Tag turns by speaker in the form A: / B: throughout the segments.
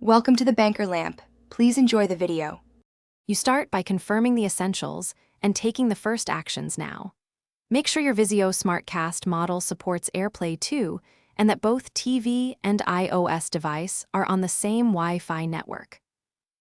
A: Welcome to the Banker Lamp. Please enjoy the video.
B: You start by confirming the essentials and taking the first actions now. Make sure your Vizio SmartCast model supports AirPlay 2 and that both TV and iOS device are on the same Wi-Fi network.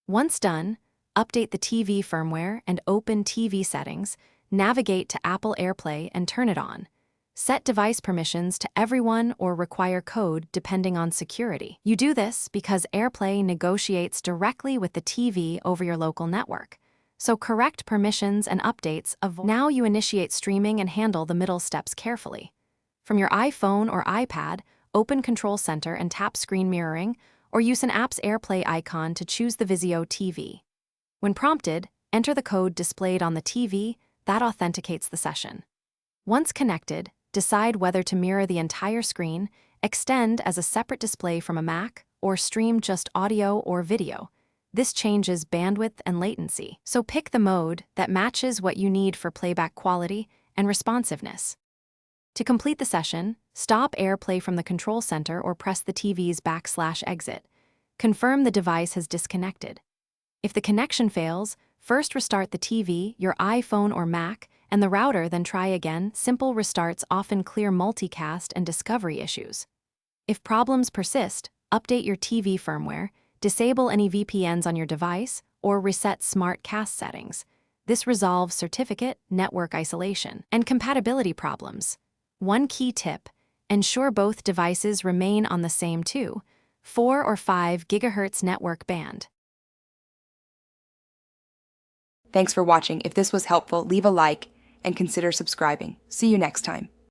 B: Once done, update the TV firmware and open TV settings, navigate to Apple Airplay and turn it on. Set device permissions to everyone or require code depending on security. You do this because AirPlay negotiates directly with the TV over your local network. So correct permissions and updates. Now you initiate streaming and handle the middle steps carefully. From your iPhone or iPad, open Control Center and tap screen mirroring, or use an app's AirPlay icon to choose the Vizio TV. When prompted, enter the code displayed on the TV that authenticates the session. Once connected, decide whether to mirror the entire screen, extend as a separate display from a Mac, or stream just audio or video. This changes bandwidth and latency, so pick the mode that matches what you need for playback quality and responsiveness. To complete the session, stop AirPlay from the control center or press the TV's /exit. Confirm the device has disconnected. If the connection fails, first restart the TV, your iPhone or Mac, and the router, then try again. Simple restarts often clear multicast and discovery issues. If problems persist, update your TV firmware, disable any VPNs on your device, or reset SmartCast settings. This resolves certificate, network isolation, and compatibility problems. One key tip: ensure both devices remain on the same 2, 4 or 5 GHz network band.
A: Thanks for watching. If this was helpful, leave a like and consider subscribing. See you next time.